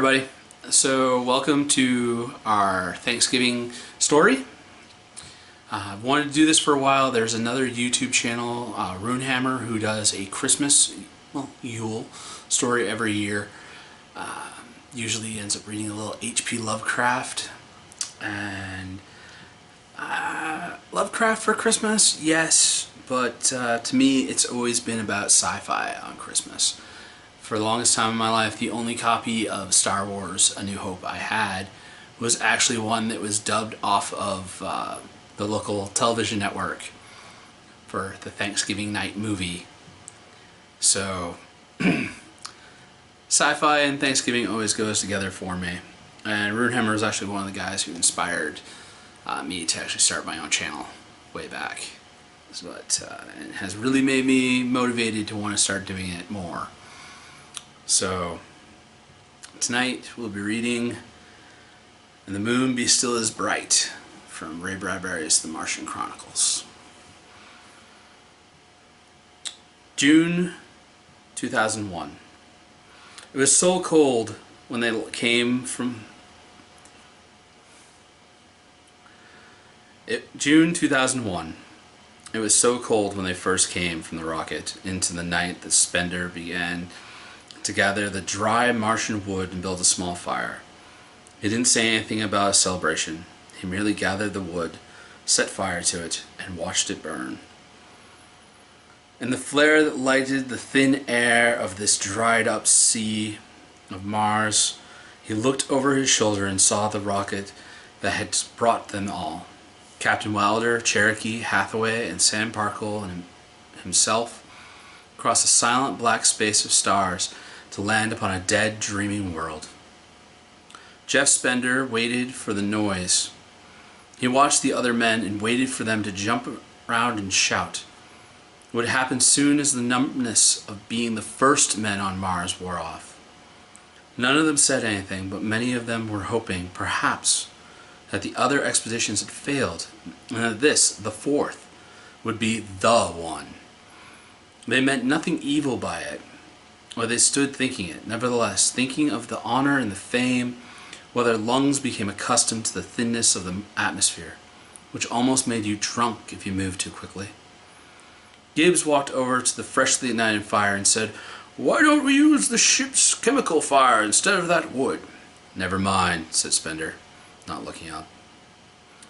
everybody. So welcome to our Thanksgiving story. I've wanted to do this for a while. There's another YouTube channel, Runehammer, who does a Christmas, Yule story every year. Usually ends up reading a little H.P. Lovecraft. And Lovecraft for Christmas, yes, but to me it's always been about sci-fi on Christmas. For the longest time in my life, the only copy of Star Wars A New Hope I had was actually one that was dubbed off of the local television network for the Thanksgiving night movie. So sci-fi and Thanksgiving always goes together for me. And Runehammer is actually one of the guys who inspired me to actually start my own channel way back. But it has really made me motivated to want to start doing it more. So tonight we'll be reading "And the Moon Be Still as Bright" from Bradberry's The Martian Chronicles. June 2001. It was so cold when they came from June 2001. It was so cold when they first came from the rocket into the night that Spender began to gather the dry Martian wood and build a small fire. He didn't say anything about a celebration. He merely gathered the wood, set fire to it, and watched it burn. In the flare that lighted the thin air of this dried up sea of Mars, he looked over his shoulder and saw the rocket that had brought them all. Captain Wilder, Cherokee, Hathaway, and Sam Parkle and himself crossed a silent black space of stars to land upon a dead, dreaming world. Jeff Spender waited for the noise. He watched the other men and waited for them to jump around and shout. It would happen soon as the numbness of being the first men on Mars wore off. None of them said anything, but many of them were hoping, perhaps, that the other expeditions had failed, and that this, the fourth, would be the one. They meant nothing evil by it, or they stood thinking it, nevertheless, thinking of the honor and the fame, while their lungs became accustomed to the thinness of the atmosphere, which almost made you drunk if you moved too quickly. Gibbs walked over to the freshly ignited fire and said, "Why don't we use the ship's chemical fire instead of that wood?" "Never mind," said Spender, not looking up.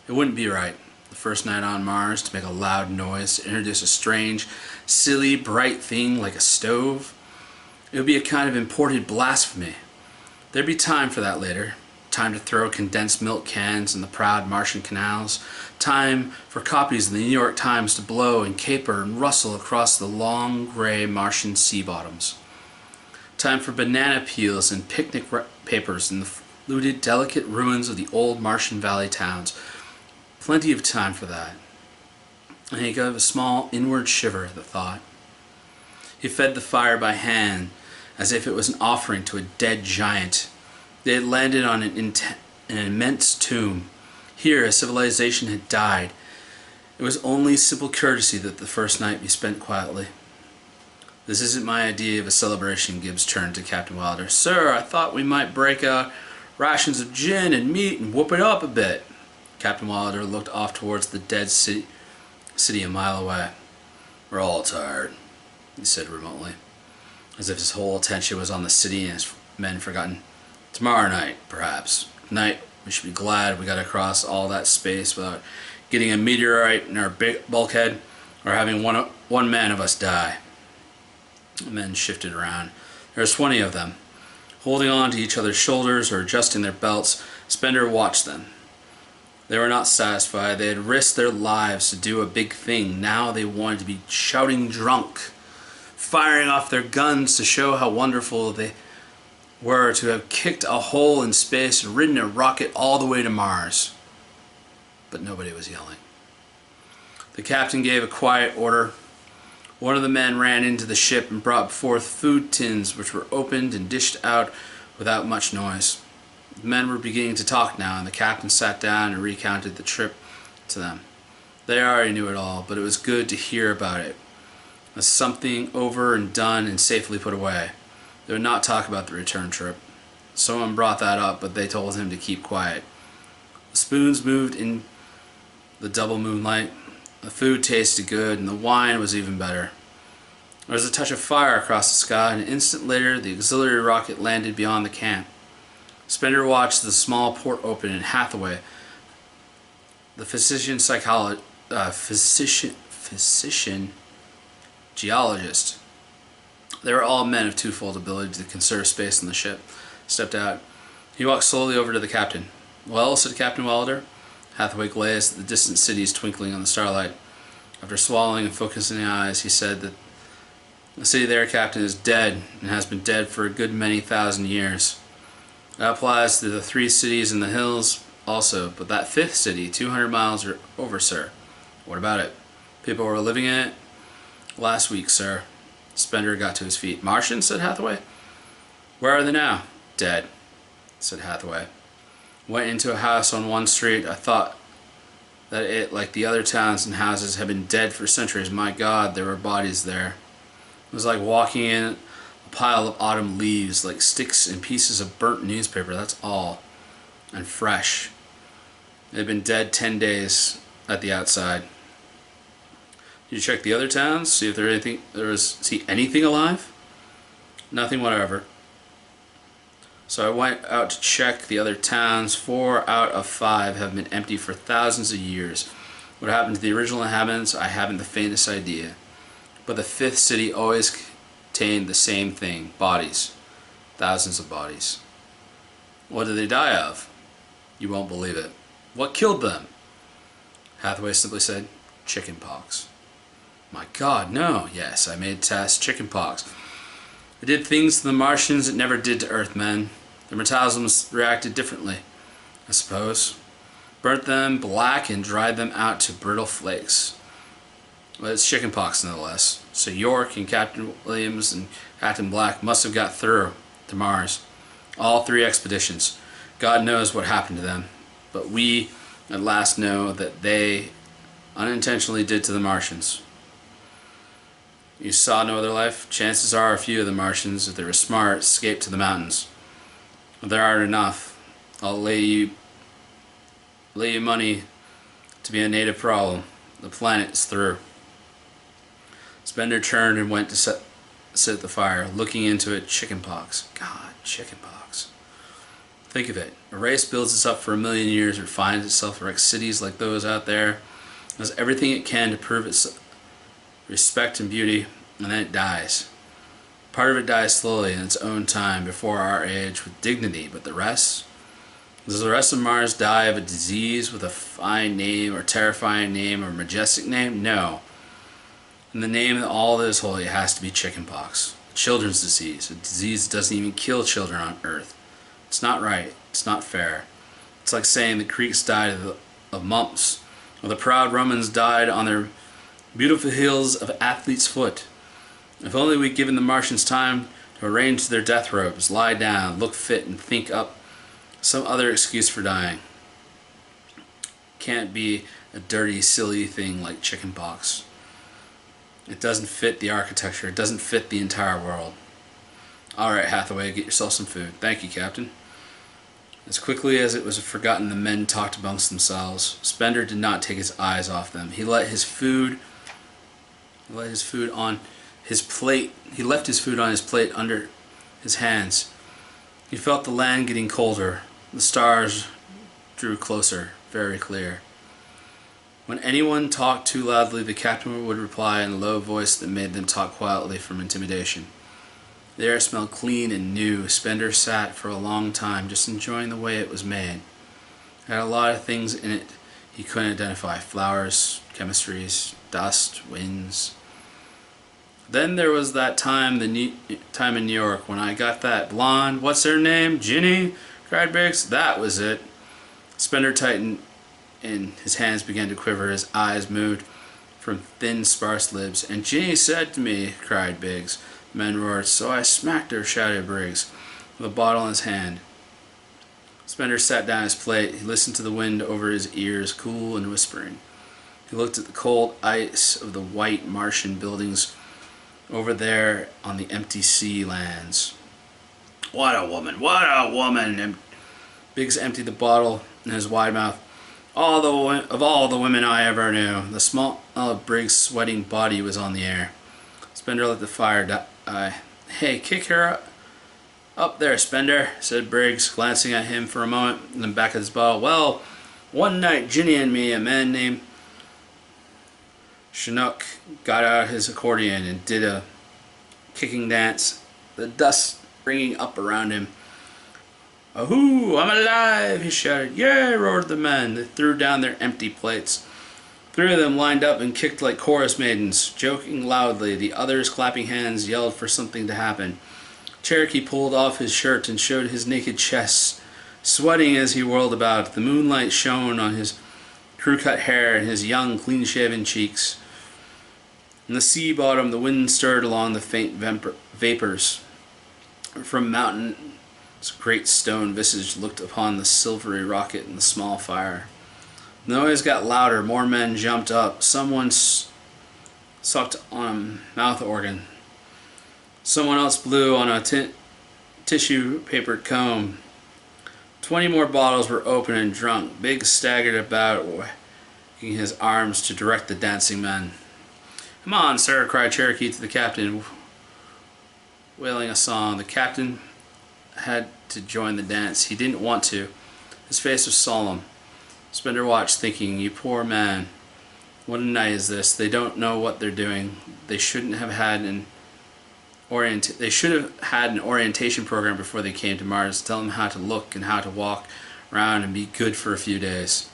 It wouldn't be right, the first night on Mars, to make a loud noise, to introduce a strange, silly, bright thing like a stove. It would be a kind of imported blasphemy. There'd be time for that later. Time to throw condensed milk cans in the proud Martian canals. Time for copies of the New York Times to blow and caper and rustle across the long gray Martian sea bottoms. Time for banana peels and picnic papers in the fluted, delicate ruins of the old Martian valley towns. Plenty of time for that. And he gave a small inward shiver at the thought. He fed the fire by hand, as if it was an offering to a dead giant. They had landed on an immense tomb. Here a civilization had died. It was only simple courtesy that the first night be spent quietly. "This isn't my idea of a celebration," Gibbs turned to Captain Wilder. "Sir, I thought we might break out rations of gin and meat and whoop it up a bit." Captain Wilder looked off towards the dead city a mile away. "We're all tired," he said remotely, as if his whole attention was on the city and his men forgotten. "Tomorrow night, perhaps. Tonight, we should be glad we got across all that space without getting a meteorite in our big bulkhead or having one man of us die." The men shifted around. There was 20 of them. Holding on to each other's shoulders or adjusting their belts, Spender watched them. They were not satisfied. They had risked their lives to do a big thing. Now they wanted to be shouting drunk, firing off their guns to show how wonderful they were to have kicked a hole in space and ridden a rocket all the way to Mars. But nobody was yelling. The captain gave a quiet order. One of the men ran into the ship and brought forth food tins, which were opened and dished out without much noise. The men were beginning to talk now, and the captain sat down and recounted the trip to them. They already knew it all, but it was good to hear about it as something over and done and safely put away. They would not talk about the return trip. Someone brought that up, but they told him to keep quiet. The spoons moved in the double moonlight. The food tasted good, and the wine was even better. There was a touch of fire across the sky, and an instant later the auxiliary rocket landed beyond the camp. Spender watched the small port open, and Hathaway, the physician geologist, they were all men of twofold ability to conserve space on the ship, stepped out. He walked slowly over to the captain. "Well," said Captain Welder. Hathaway gazed at the distant cities twinkling in the starlight. After swallowing and focusing the eyes, he said that the city there, Captain, is dead, and has been dead for a good many thousand years. That applies to the 3 cities in the hills also, but that 5th city, 200 miles or over, sir. What about it? People were living in it? Last week, sir. Spender got to his feet. Martians? Said Hathaway. Where are they now? Dead, said Hathaway. Went into a house on one street. I thought that it, like the other towns and houses, had been dead for centuries. My God, there were bodies there. It was like walking in a pile of autumn leaves, like sticks and pieces of burnt newspaper, that's all. And fresh. They'd been dead 10 days at the outside. Did you check the other towns? See if see anything alive? Nothing whatever. So I went out to check the other towns. 4 out of 5 have been empty for thousands of years. What happened to the original inhabitants, I haven't the faintest idea. But the 5th city always contained the same thing, bodies. Thousands of bodies. What did they die of? You won't believe it. What killed them? Hathaway simply said, chicken pox. My God, no. Yes, I made tests, chicken pox. It did things to the Martians it never did to Earthmen. Their metabolisms reacted differently, I suppose. Burnt them black and dried them out to brittle flakes. But it's chickenpox nonetheless. So York and Captain Williams and Captain Black must have got through to Mars. All 3 expeditions. God knows what happened to them. But we at last know that they unintentionally did to the Martians. You saw no other life? Chances are a few of the Martians, if they were smart, escaped to the mountains. If there aren't enough, I'll lay you money to be a native problem. The planet is through. Spender turned and went to sit at the fire, looking into it. Chickenpox. God, chickenpox. Think of it. A race builds itself for 1 million years, refines itself, erects cities like those out there, does everything it can to prove its respect and beauty, and then it dies. Part of it dies slowly in its own time before our age with dignity, but the rest? Does the rest of Mars die of a disease with a fine name or terrifying name or majestic name? No. In the name of all that is holy, it has to be chickenpox. A children's disease. A disease that doesn't even kill children on Earth. It's not right. It's not fair. It's like saying the Greeks died of mumps, or the proud Romans died on their beautiful heels of athlete's foot. If only we'd given the Martians time to arrange their death robes, lie down, look fit, and think up some other excuse for dying. Can't be a dirty, silly thing like chickenpox. It doesn't fit the architecture. It doesn't fit the entire world. Alright, Hathaway, get yourself some food. Thank you, Captain. As quickly as it was forgotten, the men talked amongst themselves. Spender did not take his eyes off them. He left his food on his plate under his hands. He felt the land getting colder. The stars drew closer, very clear. When anyone talked too loudly, the captain would reply in a low voice that made them talk quietly from intimidation. The air smelled clean and new. Spender sat for a long time, just enjoying the way it was made. It had a lot of things in it he couldn't identify. Flowers, chemistries, dust, winds. Then there was that time in New York when I got that blonde, what's her name, Ginny? Cried Biggs. That was it. Spender tightened and his hands began to quiver. His eyes moved from thin, sparse lips. And Ginny said to me, cried Biggs. The men roared. So I smacked her, shouted Briggs, with a bottle in his hand. Spender sat down his plate. He listened to the wind over his ears, cool and whispering. He looked at the cold ice of the white Martian buildings over there on the empty sea lands. What a woman! What a woman! And Biggs emptied the bottle in his wide mouth. Of all the women I ever knew, the small Briggs' sweating body was on the air. Spender let the fire die. Hey, kick her up there, Spender, said Briggs, glancing at him for a moment, and then back at his bottle. Well, one night, Ginny and me, a man named Chinook, got out his accordion and did a kicking dance, the dust ringing up around him. Ahoo, I'm alive, he shouted. Yeah, roared the men. They threw down their empty plates. 3 of them lined up and kicked like chorus maidens, joking loudly. The others, clapping hands, yelled for something to happen. Cherokee pulled off his shirt and showed his naked chest, sweating as he whirled about. The moonlight shone on his crew-cut hair and his young, clean-shaven cheeks. In the sea bottom, the wind stirred along the faint vapors. From mountain's great stone visage looked upon the silvery rocket and the small fire. The noise got louder. More men jumped up. Someone sucked on a mouth organ. Someone else blew on a tissue-papered comb. 20 more bottles were opened and drunk. Biggs staggered about, wagging his arms to direct the dancing men. Come on, sir, cried Cherokee to the captain, wailing a song. The captain had to join the dance. He didn't want to. His face was solemn. Spender watched, thinking, you poor man. What a night is this. They don't know what they're doing. They shouldn't have had an orientation program before they came to Mars. Tell them how to look and how to walk around and be good for a few days.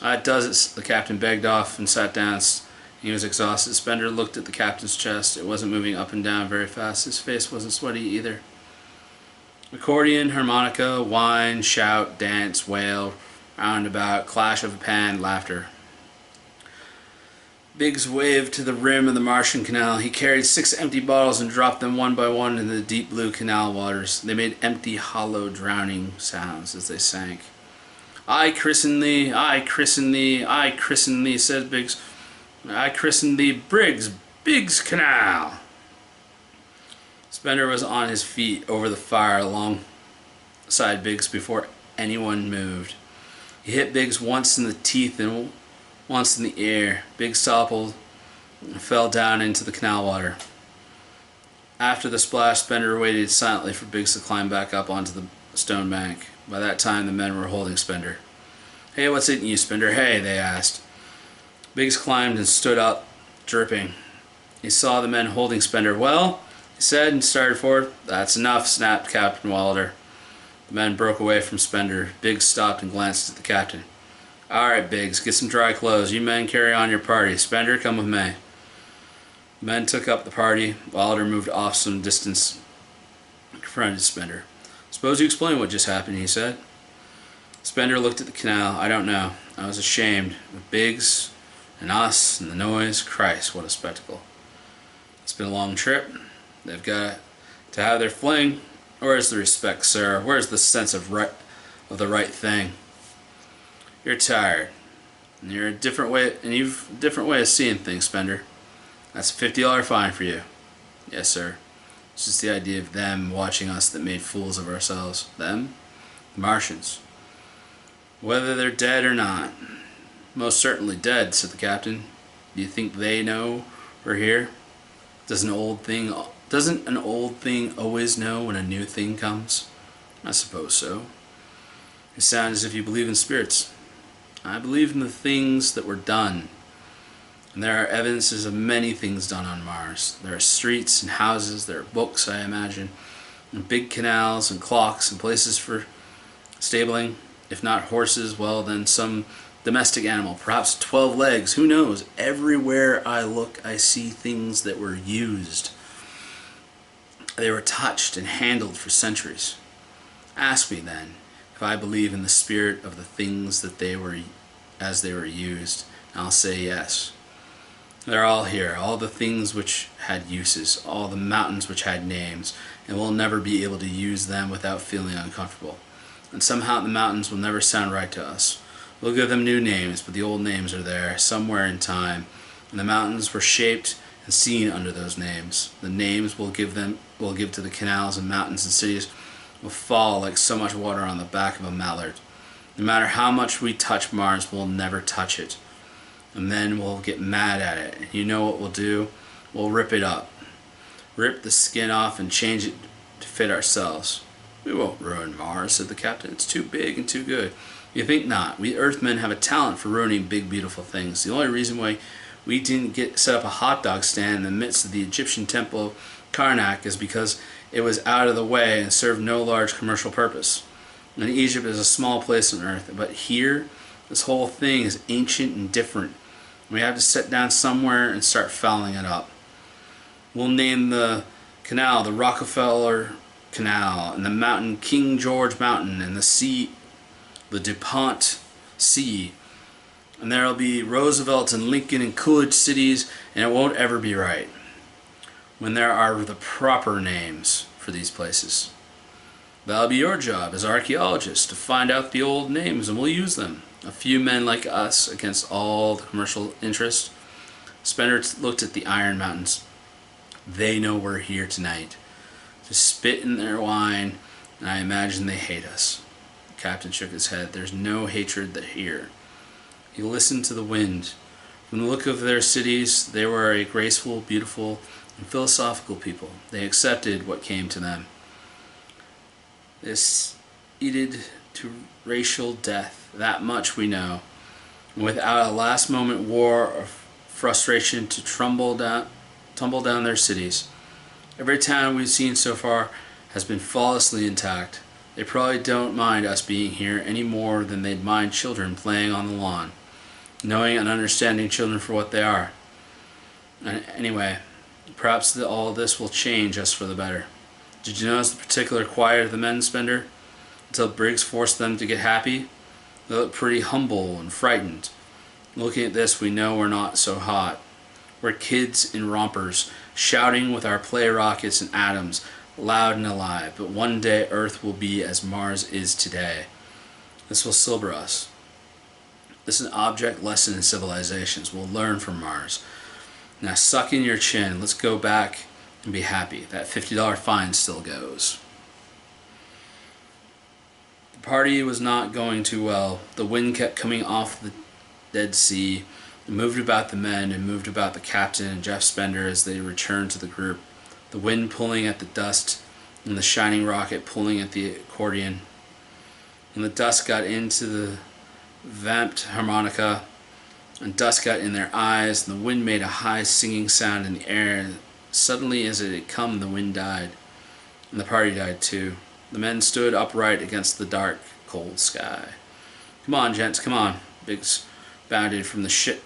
It does it, the captain begged off and sat down. He was exhausted. Spender looked at the captain's chest. It wasn't moving up and down very fast. His face wasn't sweaty either. Accordion, harmonica, whine, shout, dance, wail, roundabout, clash of a pan, laughter. Biggs waved to the rim of the Martian canal. He carried 6 empty bottles and dropped them one by one into the deep blue canal waters. They made empty, hollow, drowning sounds as they sank. I christen thee, I christen thee, I christen thee, said Biggs. I christen thee Briggs, Biggs Canal. Spender was on his feet over the fire alongside Biggs before anyone moved. He hit Biggs once in the teeth and once in the ear. Biggs toppled and fell down into the canal water. After the splash, Spender waited silently for Biggs to climb back up onto the stone bank. By that time, the men were holding Spender. Hey, what's eating you, Spender? Hey, they asked. Biggs climbed and stood up, dripping. He saw the men holding Spender. Well, he said, and started forward. That's enough, snapped Captain Wilder. The men broke away from Spender. Biggs stopped and glanced at the captain. All right, Biggs, get some dry clothes. You men carry on your party. Spender, come with me. The men took up the party. Wilder moved off some distance and confronted Spender. Suppose you explain what just happened, he said. Spender looked at the canal. I don't know. I was ashamed. With Biggs and us and the noise. Christ, what a spectacle. It's been a long trip. They've got to have their fling. Where's the respect, sir? Where's the sense of the right thing? You're tired. And you've a different way of seeing things, Spender. That's a $50 fine for you. Yes, sir. It's just the idea of them watching us that made fools of ourselves. Them? The Martians. Whether they're dead or not. Most certainly dead, said the captain. Do you think they know we're here? Doesn't an old thing always know when a new thing comes? I suppose so. You sound as if you believe in spirits. I believe in the things that were done. And there are evidences of many things done on Mars. There are streets and houses, there are books, I imagine, and big canals and clocks and places for stabling. If not horses, well then some domestic animal, perhaps 12 legs, who knows? Everywhere I look I see things that were used. They were touched and handled for centuries. Ask me then if I believe in the spirit of the things that they were as they were used, and I'll say yes. They're all here, all the things which had uses, all the mountains which had names, and we'll never be able to use them without feeling uncomfortable. And somehow the mountains will never sound right to us. We'll give them new names, but the old names are there, somewhere in time, and the mountains were shaped and seen under those names. The names we'll give to the canals and mountains and cities will fall like so much water on the back of a mallard. No matter how much we touch Mars, we'll never touch it. And then we'll get mad at it. You know what we'll do? We'll rip it up. Rip the skin off and change it to fit ourselves. We won't ruin Mars, said the captain. It's too big and too good. You think not. We Earthmen have a talent for ruining big, beautiful things. The only reason why we didn't set up a hot dog stand in the midst of the Egyptian temple of Karnak is because it was out of the way and served no large commercial purpose. And Egypt is a small place on Earth, but here, this whole thing is ancient and different. We have to sit down somewhere and start fouling it up. We'll name the canal the Rockefeller Canal, and the mountain King George Mountain, and the sea the DuPont Sea. And there'll be Roosevelt and Lincoln and Coolidge cities, and it won't ever be right when there are the proper names for these places. That'll be your job as archaeologists, to find out the old names, and we'll use them. A few men like us against all the commercial interest. Spender looked at the Iron Mountains. They know we're here tonight to spit in their wine, and I imagine they hate us. The captain shook his head. There's no hatred here. He listened to the wind. From the look of their cities, they were a graceful, beautiful, and philosophical people. They accepted what came to them. They ceded to racial death. That much we know. And without a last moment war or frustration to tumble down their cities. Every town we've seen so far has been flawlessly intact. They probably don't mind us being here any more than they'd mind children playing on the lawn, knowing and understanding children for what they are. And anyway, perhaps all this will change us for the better. Did you notice the particular quiet of the men, Spender? Until Briggs forced them to get happy? They look pretty humble and frightened. Looking at this, we know we're not so hot. We're kids in rompers, shouting with our play rockets and atoms, loud and alive. But one day Earth will be as Mars is today. This will sober us. This is an object lesson in civilizations. We'll learn from Mars. Now suck in your chin. Let's go back and be happy. That $50 fine still goes. The party was not going too well. The wind kept coming off the Dead Sea. It moved about the men and moved about the captain and Jeff Spender as they returned to the group. The wind pulling at the dust and the shining rocket pulling at the accordion. And the dust got into the vamped harmonica, and dust got in their eyes, and the wind made a high singing sound in the air. And suddenly, as it had come, the wind died, and the party died too. The men stood upright against the dark, cold sky. Come on, gents, come on. Biggs bounded from the ship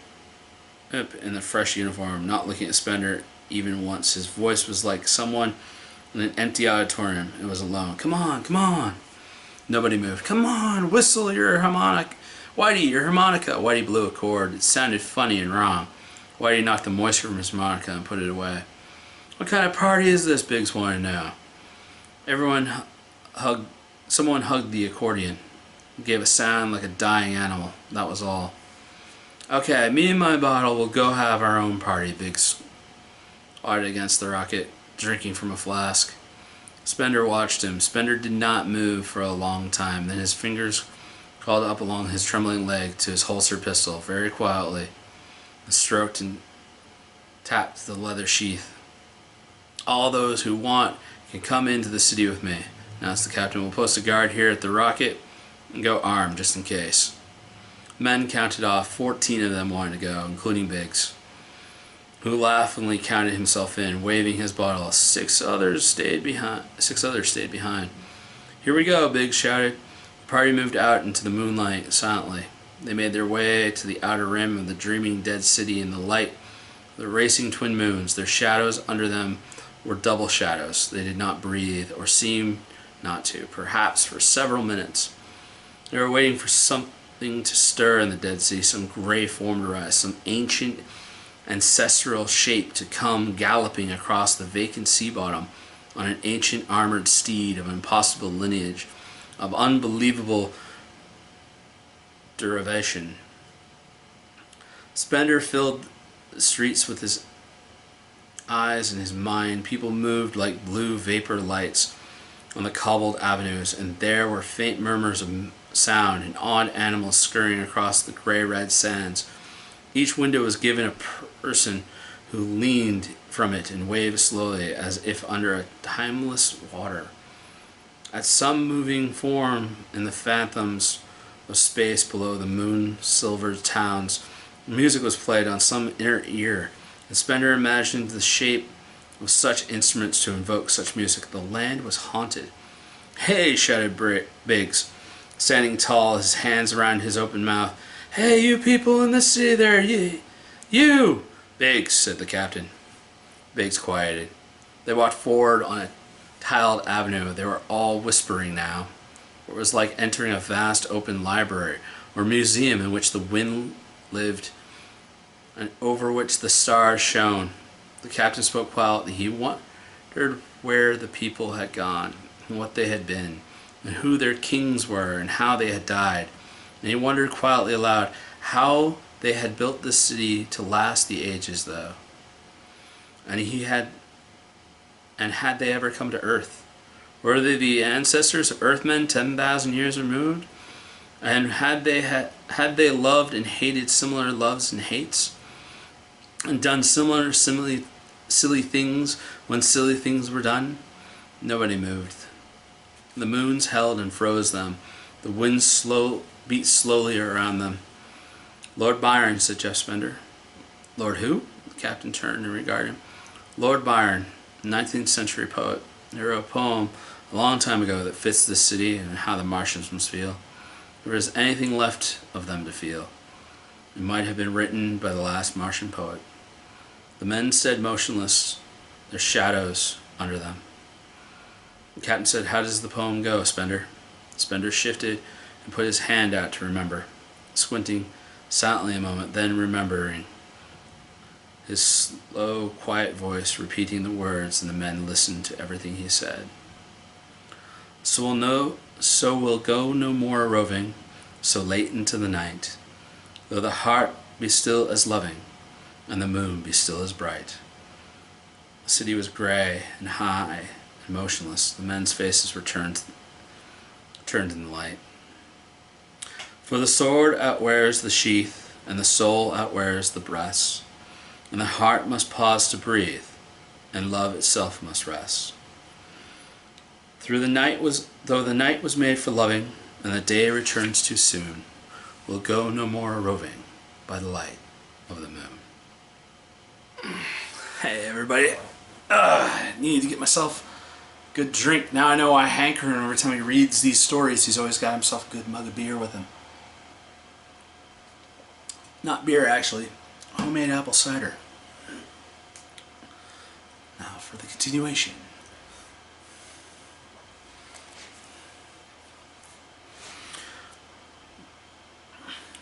in the fresh uniform, not looking at Spender even once. His voice was like someone in an empty auditorium. It was alone. Come on, come on. Nobody moved. Come on, whistle your harmonica. Whitey, your harmonica. Whitey blew a chord. It sounded funny and wrong. Whitey knocked the moisture from his harmonica and put it away. What kind of party is this? Biggs wanted to know. Someone hugged the accordion. It gave a sound like a dying animal. That was all. Okay, me and my bottle will go have our own party, Biggs ordered against the rocket, drinking from a flask. Spender watched him. Spender did not move for a long time. Then his fingers crawled up along his trembling leg to his holstered pistol, very quietly, and stroked and tapped the leather sheath. All those who want can come into the city with me, announced the captain. We'll post a guard here at the rocket and go armed, just in case. Men counted off. 14 of them wanted to go, including Biggs, who laughingly counted himself in, waving his bottle. Six others stayed behind. Here we go, Biggs shouted. The party moved out into the moonlight silently. They made their way to the outer rim of the dreaming dead city in the light of the racing twin moons. Their shadows under them were double shadows. They did not breathe, or seemed not to, perhaps for several minutes. They were waiting for something to stir in the Dead Sea, some gray form to rise, some ancient ancestral shape to come galloping across the vacant sea bottom on an ancient armored steed of impossible lineage, of unbelievable derivation. Spender filled the streets with his eyes and his mind. People moved like blue vapor lights on the cobbled avenues, and there were faint murmurs of sound and odd animals scurrying across the grey-red sands. Each window was given a person who leaned from it and waved slowly as if under a timeless water. At some moving form in the phantoms of space below the moon-silvered towns, music was played on some inner ear, and Spender imagined the shape of such instruments to invoke such music. The land was haunted. "Hey!" shouted Biggs, standing tall, his hands around his open mouth. "Hey, you people in the city there, you!" "Biggs," said the captain. Biggs quieted. They walked forward on a tiled avenue. They were all whispering now. It was like entering a vast open library or museum in which the wind lived and over which the stars shone. The captain spoke quietly. He wondered where the people had gone, and what they had been, and who their kings were, and how they had died. And he wondered quietly aloud how they had built this city to last the ages, though. And had they ever come to Earth? Were they the ancestors of Earthmen 10,000 years removed? And had they loved and hated similar loves and hates? And done similar silly things when silly things were done? Nobody moved. The moons held and froze them. The winds beat slowly around them. "Lord Byron," said Jeff Spender. "Lord who?" The captain turned and regarded him. "Lord Byron, 19th century poet. He wrote a poem a long time ago that fits this city and how the Martians must feel. If there was anything left of them to feel, it might have been written by the last Martian poet." The men stood motionless, their shadows under them. The captain said, "How does the poem go, Spender?" Spender shifted and put his hand out to remember, squinting silently a moment, then remembering, his slow, quiet voice repeating the words, and the men listened to everything he said. So we'll go no more roving, so late into the night, though the heart be still as loving, and the moon be still as bright." The city was grey and high and motionless. The men's faces were turned in the light. "For the sword outwears the sheath, and the soul outwears the breast, and the heart must pause to breathe, and love itself must rest. Though the night was made for loving, and the day returns too soon, we'll go no more roving by the light of the moon." Hey everybody, I need to get myself a good drink. Now I know why Hanker, every time he reads these stories, he's always got himself a good mug of beer with him. Not beer, actually. Homemade apple cider. Now for the continuation.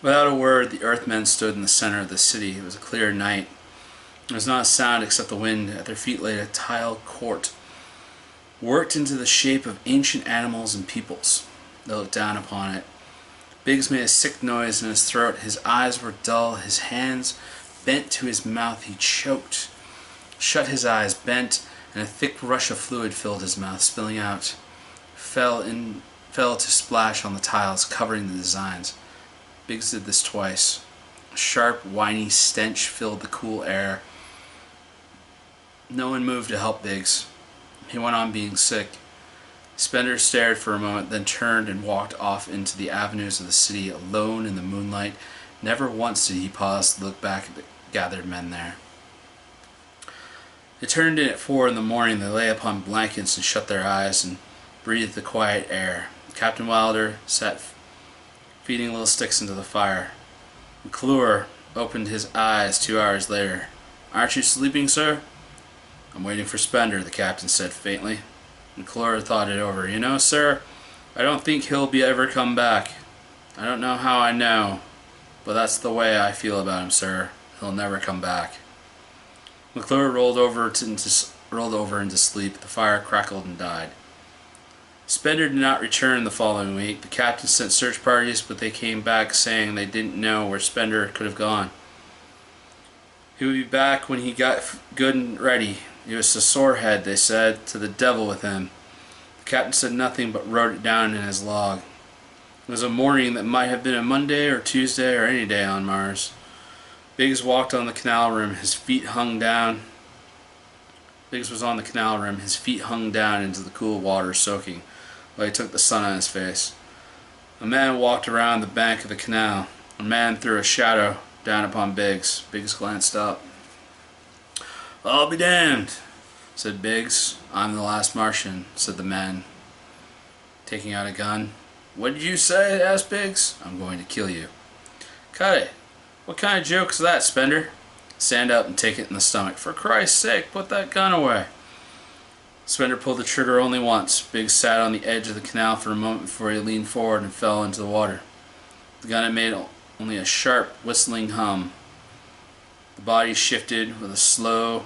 Without a word, the Earthmen stood in the center of the city. It was a clear night. There was not a sound except the wind. At their feet lay a tiled court, worked into the shape of ancient animals and peoples. They looked down upon it. Biggs made a sick noise in his throat. His eyes were dull. His hands bent to his mouth. He choked, shut his eyes, bent, and a thick rush of fluid filled his mouth, spilling out, fell to splash on the tiles, covering the designs. Biggs did this twice. A sharp, whiny stench filled the cool air. No one moved to help Biggs. He went on being sick. Spender stared for a moment, then turned and walked off into the avenues of the city, alone in the moonlight. Never once did he pause to look back at the gathered men there. They turned in at 4 in the morning. They lay upon blankets and shut their eyes and breathed the quiet air. Captain Wilder sat feeding little sticks into the fire. McClure opened his eyes 2 hours later. "Aren't you sleeping, sir?" "I'm waiting for Spender," the captain said faintly. McClure thought it over. "You know, sir, I don't think he'll ever come back. I don't know how I know, but that's the way I feel about him, sir. He'll never come back." McClure rolled over into sleep. The fire crackled and died. Spender did not return the following week. The captain sent search parties, but they came back saying they didn't know where Spender could have gone. He would be back when he got good and ready. He was a sore head, they said. To the devil with him. The captain said nothing but wrote it down in his log. It was a morning that might have been a Monday or Tuesday or any day on Mars. Biggs walked on the canal rim, his feet hung down. Biggs was on the canal rim, his feet hung down into the cool water, soaking, while he took the sun on his face. A man walked around the bank of the canal. A man threw a shadow down upon Biggs. Biggs glanced up. "I'll be damned," said Biggs. "I'm the last Martian," said the man, taking out a gun. "What did you say?" asked Biggs. "I'm going to kill you." "Cut it. What kind of joke's that, Spender?" "Stand up and take it in the stomach." "For Christ's sake, put that gun away." Spender pulled the trigger only once. Biggs sat on the edge of the canal for a moment before he leaned forward and fell into the water. The gun had made only a sharp, whistling hum. The body shifted with a slow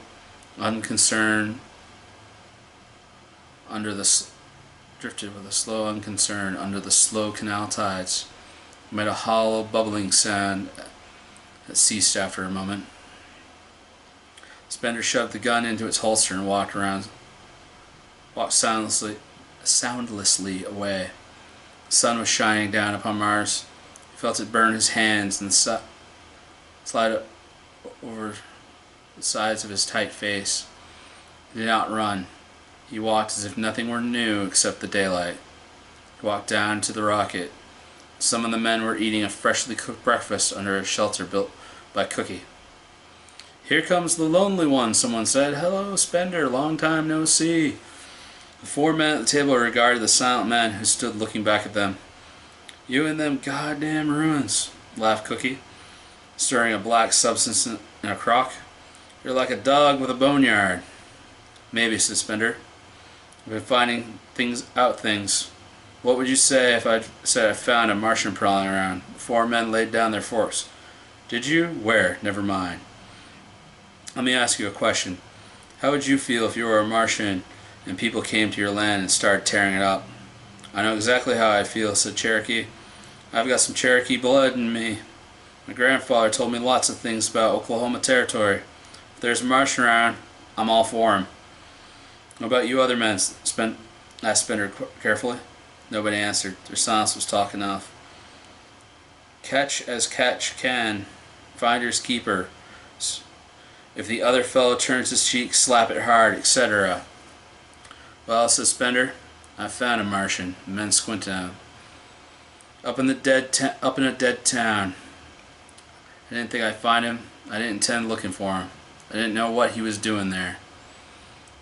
unconcern drifted with a slow unconcern under the slow canal tides. It made a hollow, bubbling sound that ceased after a moment. Spender shoved the gun into its holster and walked soundlessly away. The sun was shining down upon Mars. He felt it burn his hands and slide up over the sides of his tight face. He did not run. He walked as if nothing were new except the daylight. He walked down to the rocket. Some of the men were eating a freshly cooked breakfast under a shelter built by Cookie. "Here comes the lonely one," someone said. "Hello, Spender, long time no see." The four men at the table regarded the silent man who stood looking back at them. "You and them goddamn ruins," laughed Cookie, stirring a black substance in a crock. "You're like a dog with a boneyard." "Maybe," said Spender. "I've been finding things. What would you say if I said I found a Martian prowling around?" The four men laid down their forks. "Did you? Where? Never mind. Let me ask you a question. How would you feel if you were a Martian and people came to your land and started tearing it up?" "I know exactly how I feel," said Cherokee. "I've got some Cherokee blood in me. My grandfather told me lots of things about Oklahoma Territory. If there's a Martian around, I'm all for him." "What about you other men?" asked Spender carefully. Nobody answered. Their silence was talk enough. "Catch as catch can. Finders keepers. If the other fellow turns his cheek, slap it hard, etc." "Well," said Spender, "I found a Martian." The men squinted at him. Up in a dead town. I didn't think I'd find him. I didn't intend looking for him. I didn't know what he was doing there.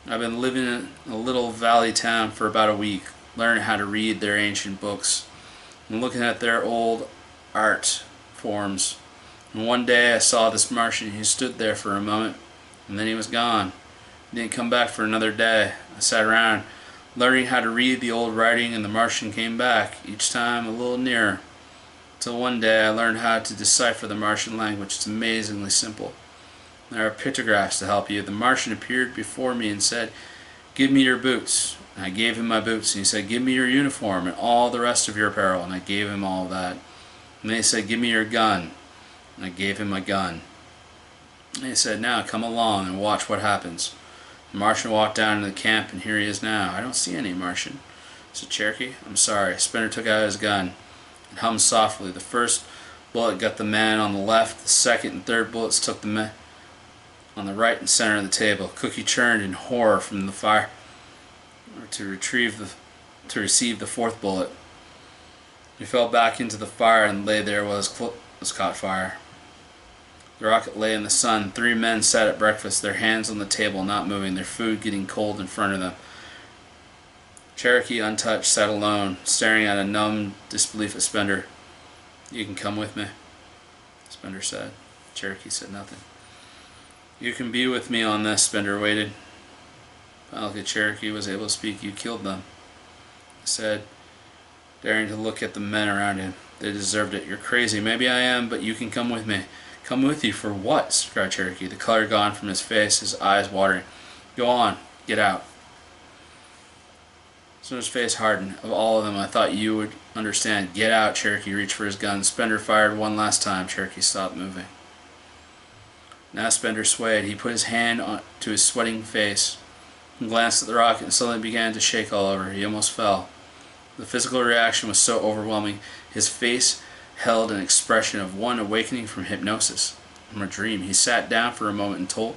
I've been living in a little valley town for about a week, learning how to read their ancient books and looking at their old art forms. And one day I saw this Martian. He stood there for a moment, and then he was gone. He didn't come back for another day. I sat around learning how to read the old writing, and the Martian came back, each time a little nearer. Till one day I learned how to decipher the Martian language. It's amazingly simple. There are pictographs to help you. The Martian appeared before me and said, "Give me your boots." And I gave him my boots, and he said, "Give me your uniform and all the rest of your apparel." And I gave him all of that. And then he said, "Give me your gun." And I gave him my gun. And he said, "Now come along and watch what happens." The Martian walked down to the camp, and here he is now. "I don't see any Martian," said Cherokee. "I'm sorry." Spender took out his gun and hummed softly. The first bullet got the man on the left. The second and third bullets took the man on the right and center of the table. Cookie turned in horror from the fire to receive the fourth bullet. He fell back into the fire and lay there while his clothes caught fire. The rocket lay in the sun. Three men sat at breakfast, their hands on the table, not moving, their food getting cold in front of them. Cherokee, untouched, sat alone, staring at a numb disbelief at Spender. "You can come with me," Spender said. Cherokee said nothing. "You can be with me on this." Spender waited. Finally Cherokee was able to speak. "You killed them," he said, daring to look at the men around him. "They deserved it." "You're crazy." "Maybe I am, but you can come with me." "Come with you for what?" cried Cherokee, the color gone from his face, his eyes watering. "Go on. Get out." Spender's face hardened. "Of all of them, I thought you would understand." "Get out." Cherokee reached for his gun. Spender fired one last time. Cherokee stopped moving. Now Spender swayed. He put his hand to his sweating face. He glanced at the rocket and suddenly began to shake all over. He almost fell. The physical reaction was so overwhelming, his face held an expression of one awakening from hypnosis, from a dream. He sat down for a moment and told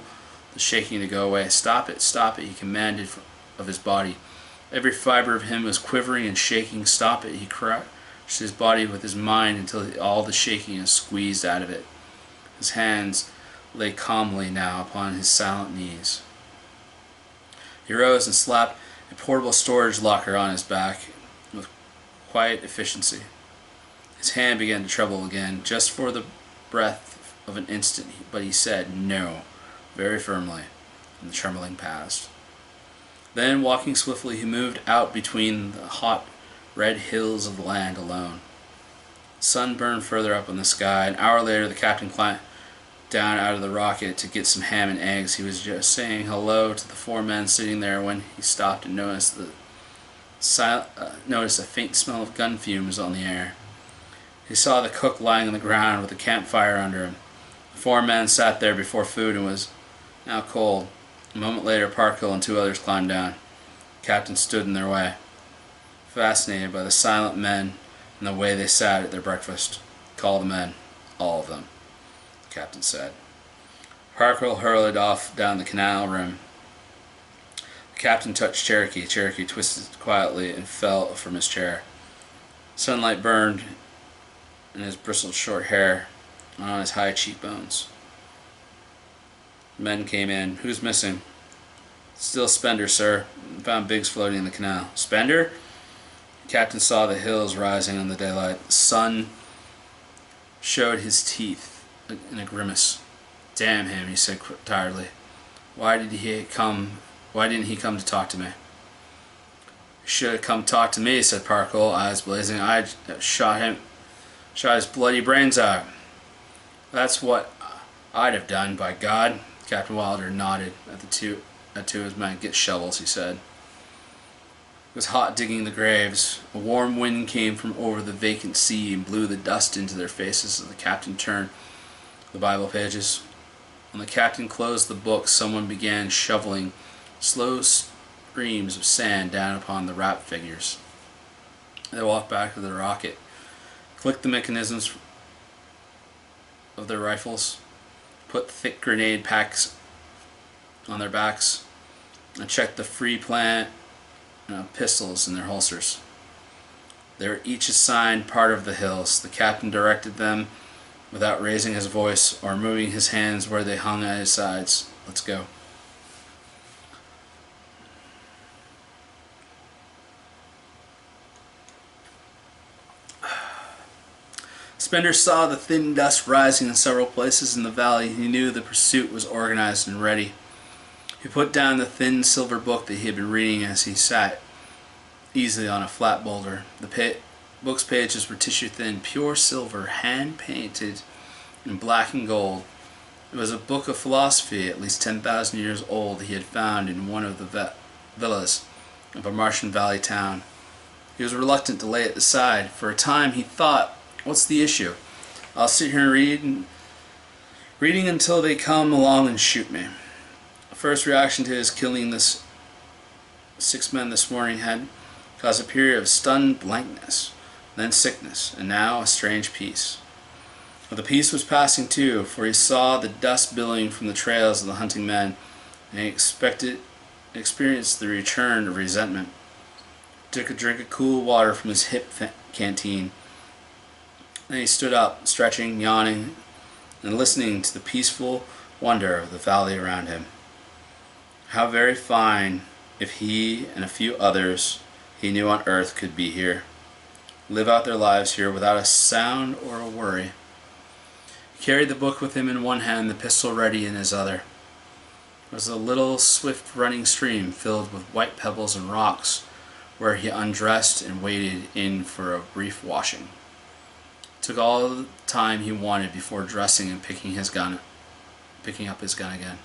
the shaking to go away. Stop it, he commanded of his body. Every fiber of him was quivering and shaking. Stop it, he crushed his body with his mind until all the shaking was squeezed out of it. His hands lay calmly now upon his silent knees. He rose and slapped a portable storage locker on his back with quiet efficiency. His hand began to tremble again, just for the breath of an instant, but he said no, very firmly, and the trembling passed. Then, walking swiftly, he moved out between the hot, red hills of the land alone. The sun burned further up in the sky. An hour later, the captain climbed down out of the rocket to get some ham and eggs. He was just saying hello to the four men sitting there when he stopped and noticed a faint smell of gun fumes on the air. He saw the cook lying on the ground with a campfire under him. The four men sat there before food and was now cold. A moment later, Parkhill and two others climbed down. The captain stood in their way, fascinated by the silent men and the way they sat at their breakfast. Call the men, all of them, the captain said. Parkhill hurried off down the canal rim. The captain touched Cherokee. Cherokee twisted quietly and fell from his chair. Sunlight burned in his bristled short hair and on his high cheekbones. Men came in. Who's missing? Still Spender, sir. Found Biggs floating in the canal. Spender? The captain saw the hills rising in the daylight. The sun showed his teeth in a grimace. Damn him, he said tiredly. Why didn't he come to talk to me? He should have come talk to me, said Parkhill, eyes blazing. I shot his bloody brains out. That's what I'd have done, by God. Captain Wilder nodded at two of his men. Get shovels, he said. It was hot digging the graves. A warm wind came from over the vacant sea and blew the dust into their faces as the captain turned the Bible pages. When the captain closed the book, someone began shoveling slow streams of sand down upon the wrapped figures. They walked back to the rocket, clicked the mechanisms of their rifles, put thick grenade packs on their backs, and checked the free plant pistols in their holsters. They were each assigned part of the hills. The captain directed them without raising his voice or moving his hands where they hung at his sides. Let's go. Spender saw the thin dust rising in several places in the valley. He knew the pursuit was organized and ready. He put down the thin silver book that he had been reading as he sat easily on a flat boulder. The book's pages were tissue-thin, pure silver, hand-painted in black and gold. It was a book of philosophy, at least 10,000 years old, he had found in one of the villas of a Martian Valley town. He was reluctant to lay it aside. For a time he thought, what's the issue? I'll sit here and reading until they come along and shoot me. The first reaction to his killing this 6 men this morning had caused a period of stunned blankness, then sickness, and now a strange peace. But the peace was passing too, for he saw the dust billowing from the trails of the hunting men, and he experienced the return of resentment. He took a drink of cool water from his hip canteen. Then he stood up, stretching, yawning, and listening to the peaceful wonder of the valley around him. How very fine if he and a few others he knew on earth could be here, live out their lives here without a sound or a worry. He carried the book with him in one hand, the pistol ready in his other. There was a little swift running stream filled with white pebbles and rocks where he undressed and waded in for a brief washing. It took all the time he wanted before dressing and picking up his gun again.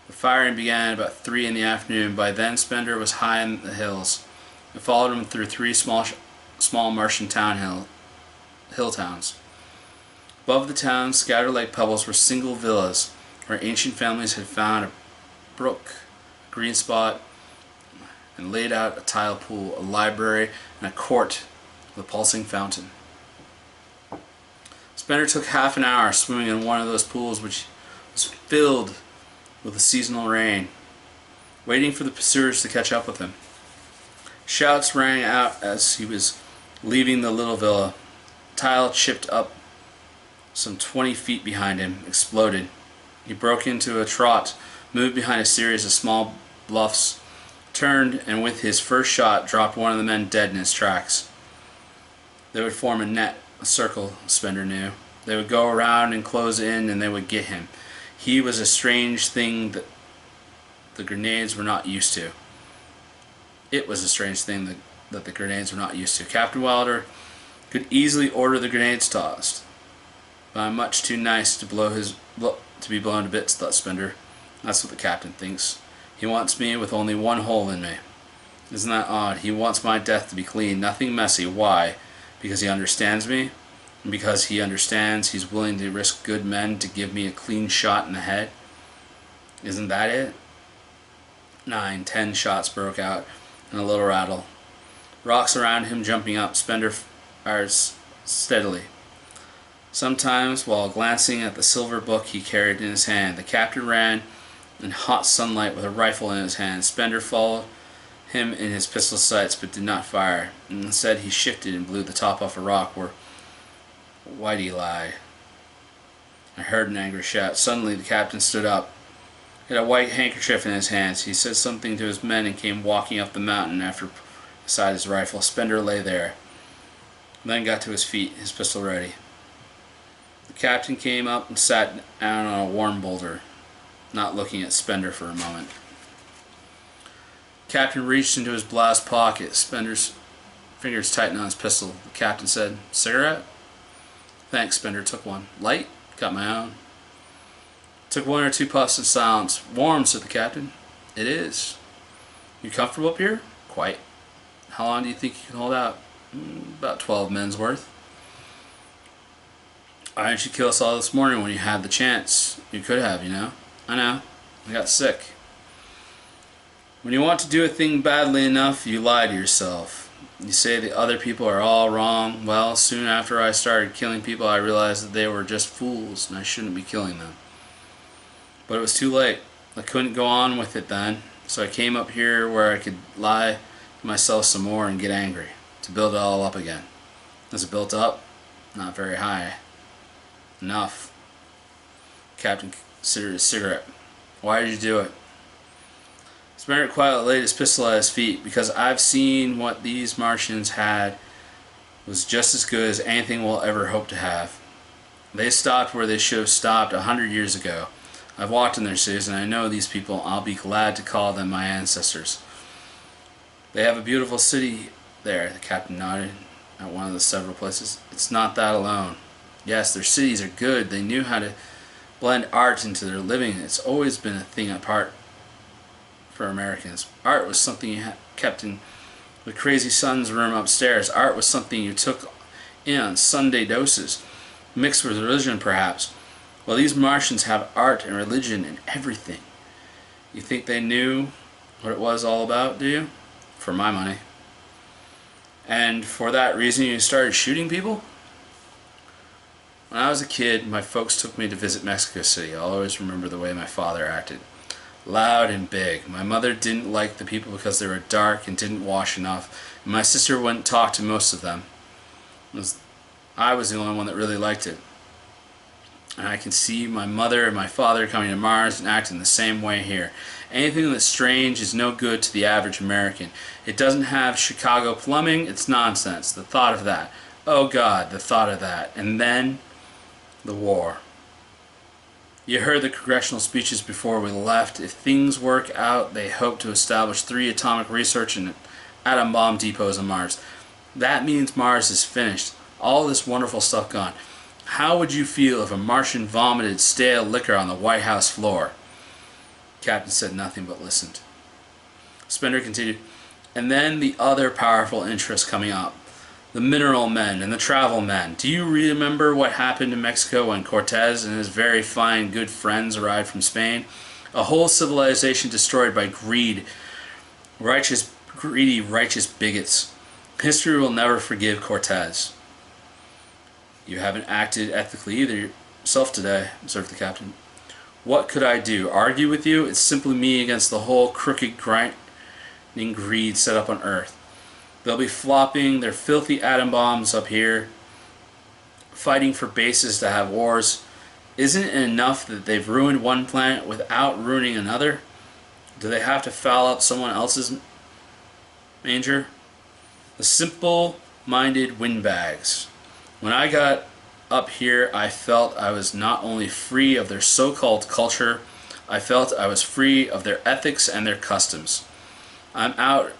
The firing began about 3 in the afternoon. By then Spender was high in the hills. It followed him through 3 small Martian hill towns. Above the towns, scattered like pebbles, were single villas where ancient families had found a brook a green spot, and laid out a tile pool, a library, and a court with a pulsing fountain. Spender took half an hour swimming in one of those pools, which was filled with the seasonal rain, waiting for the pursuers to catch up with him. Shouts rang out as he was leaving the little villa. Tile chipped up some 20 feet behind him, exploded. He broke into a trot, moved behind a series of small bluffs, turned, and with his first shot dropped one of the men dead in his tracks. They would form a net, a circle, Spender knew. They would go around and close in, and they would get him. He was a strange thing that the grenades were not used to. It was a strange thing that the grenades were not used to. Captain Wilder could easily order the grenades tossed, but I'm much too nice to be blown to bits, thought Spender. That's what the captain thinks. He wants me with only one hole in me. Isn't that odd? He wants my death to be clean, nothing messy. Why? Because he understands me? And because he understands he's willing to risk good men to give me a clean shot in the head? Isn't that it? 9, 10 shots broke out in a little rattle. Rocks around him jumping up. Spender fires steadily. Sometimes, while glancing at the silver book he carried in his hand, the captain ran in hot sunlight with a rifle in his hand. Spender followed him in his pistol sights but did not fire. Instead, he shifted and blew the top off a rock where Whitey lay. I heard an angry shout. Suddenly, the captain stood up. He had a white handkerchief in his hands. He said something to his men and came walking up the mountain beside his rifle. Spender lay there, then got to his feet, his pistol ready. The captain came up and sat down on a warm boulder, not looking at Spender for a moment. The captain reached into his blouse pocket. Spender's fingers tightened on his pistol. The captain said, "Cigarette?" "Thanks." Spender took one. "Light?" "Got my own." Took one or two puffs in silence. "Warm," said the captain. "It is." "You comfortable up here?" "Quite." "How long do you think you can hold out?" "About 12 men's worth." "Why didn't you kill us all this morning when you had the chance? You could have, you know." "I know. I got sick." When you want to do a thing badly enough, you lie to yourself. You say the other people are all wrong. Well, soon after I started killing people, I realized that they were just fools and I shouldn't be killing them. But it was too late. I couldn't go on with it then, so I came up here where I could lie to myself some more and get angry, to build it all up again. As it built up, not very high. Enough. The captain considered his cigarette. "Why did you do it?" Spender quietly laid his pistol at his feet. "Because I've seen what these Martians had was just as good as anything we'll ever hope to have. They stopped where they should have stopped 100 years ago. I've walked in their cities and I know these people. I'll be glad to call them my ancestors. They have a beautiful city there." The captain nodded at one of the several places. "It's not that alone. Yes, their cities are good. They knew how to blend art into their living. It's always been a thing apart for Americans. Art was something you kept in the crazy son's room upstairs. Art was something you took in on Sunday doses, mixed with religion perhaps. Well, these Martians have art and religion and everything. You think they knew what it was all about, do you? For my money. And for that reason you started shooting people?" "When I was a kid, my folks took me to visit Mexico City. I'll always remember the way my father acted. Loud and big. My mother didn't like the people because they were dark and didn't wash enough. And my sister wouldn't talk to most of them. I was the only one that really liked it. And I can see my mother and my father coming to Mars and acting the same way here. Anything that's strange is no good to the average American. It doesn't have Chicago plumbing. It's nonsense. The thought of that. Oh God, the thought of that. And then the war. You heard the congressional speeches before we left. If things work out, they hope to establish 3 atomic research and atom bomb depots on Mars. That means Mars is finished. All this wonderful stuff gone. How would you feel if a Martian vomited stale liquor on the White House floor?" The captain said nothing but listened. Spender continued, "And then the other powerful interests coming up. The mineral men and the travel men. Do you remember what happened in Mexico when Cortez and his very fine good friends arrived from Spain? A whole civilization destroyed by greedy, righteous bigots. History will never forgive Cortez. You haven't acted ethically either yourself today, observed the captain. What could I do? Argue with you? It's simply me against the whole crooked, grinding greed set up on Earth. They'll be flopping their filthy atom bombs up here, fighting for bases to have wars. Isn't it enough that they've ruined one planet without ruining another? Do they have to foul up someone else's manger? The simple-minded windbags. When I got up here, I felt I was not only free of their so-called culture, I felt I was free of their ethics and their customs. I'm out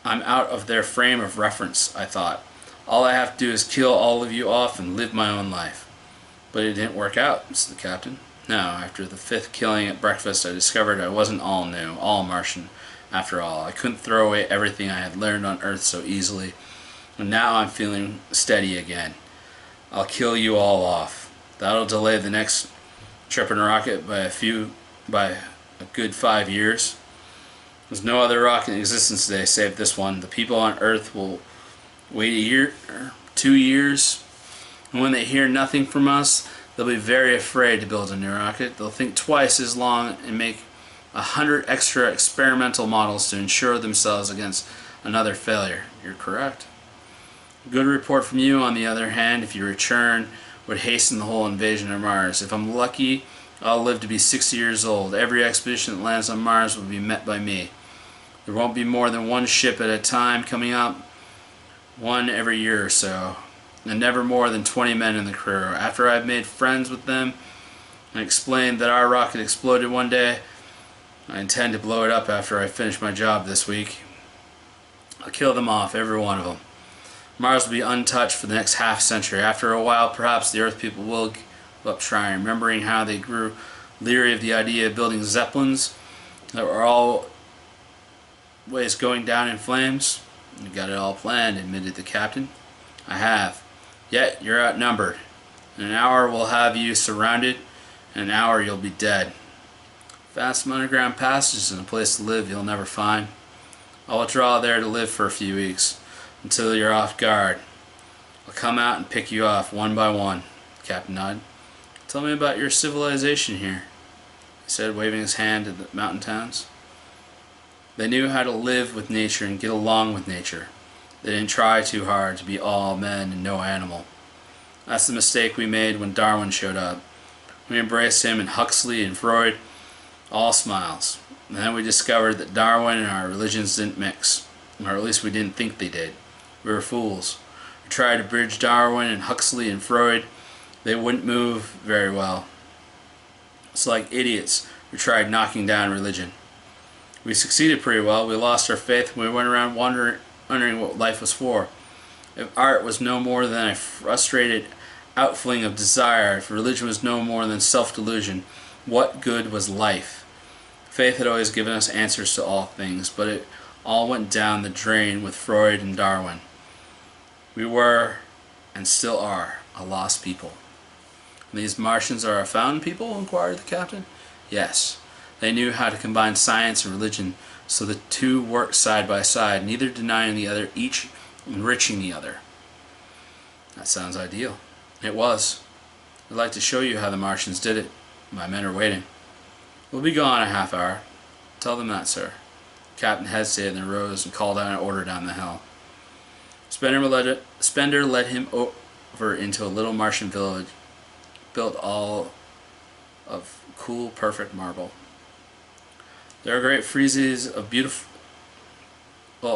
of their frame of reference, I thought. All I have to do is kill all of you off and live my own life. But it didn't work out, said the captain. No, after the 5th killing at breakfast, I discovered I wasn't all new, all Martian. After all, I couldn't throw away everything I had learned on Earth so easily. And now I'm feeling steady again. I'll kill you all off. That'll delay the next trip in a rocket by a good 5 years. There's no other rocket in existence today save this one. The people on Earth will wait a year, 2 years, and when they hear nothing from us, they'll be very afraid to build a new rocket. They'll think twice as long and make 100 extra experimental models to ensure themselves against another failure. You're correct. A good report from you, on the other hand, if you return, would hasten the whole invasion of Mars. If I'm lucky, I'll live to be 60 years old. Every expedition that lands on Mars will be met by me. There won't be more than one ship at a time coming up, one every year or so, and never more than 20 men in the crew. After I've made friends with them and explained that our rocket exploded one day, I intend to blow it up after I finish my job this week. I'll kill them off, every one of them. Mars will be untouched for the next half century. After a while, perhaps the Earth people will give up trying, remembering how they grew leery of the idea of building zeppelins that were always going down in flames. You got it all planned, admitted the captain. I have. Yet you're outnumbered. In an hour we'll have you surrounded. In an hour you'll be dead. Fast underground passages and a place to live you'll never find. I'll withdraw there to live for a few weeks, until you're off guard. I'll come out and pick you off one by one. The captain nodded. Tell me about your civilization here, he said, waving his hand at the mountain towns. They knew how to live with nature and get along with nature. They didn't try too hard to be all men and no animal. That's the mistake we made when Darwin showed up. We embraced him, and Huxley and Freud, all smiles. And then we discovered that Darwin and our religions didn't mix, or at least we didn't think they did. We were fools. We tried to bridge Darwin and Huxley and Freud. They wouldn't move very well. It's like idiots who tried knocking down religion. We succeeded pretty well. We lost our faith when we went around wondering what life was for. If art was no more than a frustrated outfling of desire, if religion was no more than self-delusion, what good was life? Faith had always given us answers to all things, but it all went down the drain with Freud and Darwin. We were, and still are, a lost people. And these Martians are a found people? Inquired the captain. Yes. They knew how to combine science and religion so the two worked side by side, neither denying the other, each enriching the other. That sounds ideal. It was. I'd like to show you how the Martians did it. My men are waiting. We'll be gone in a half hour. Tell them that, sir. The captain hesitated and rose and called out an order down the hill. Spender led him over into a little Martian village, built all of cool, perfect marble. There are great friezes of beautiful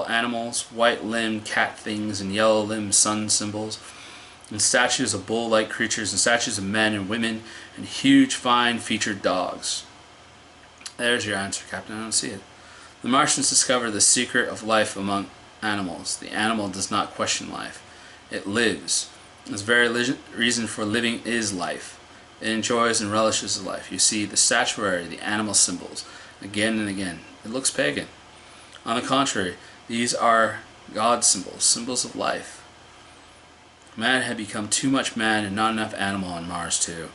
animals, white-limbed cat things and yellow-limbed sun symbols, and statues of bull-like creatures, and statues of men and women, and huge, fine-featured dogs. There's your answer, Captain. I don't see it. The Martians discovered the secret of life among animals. The animal does not question life. It lives. Its very reason for living is life. It enjoys and relishes life. You see the statuary, the animal symbols, again and again. It looks pagan. On the contrary, these are God symbols, symbols of life. Man had become too much man and not enough animal on Mars too.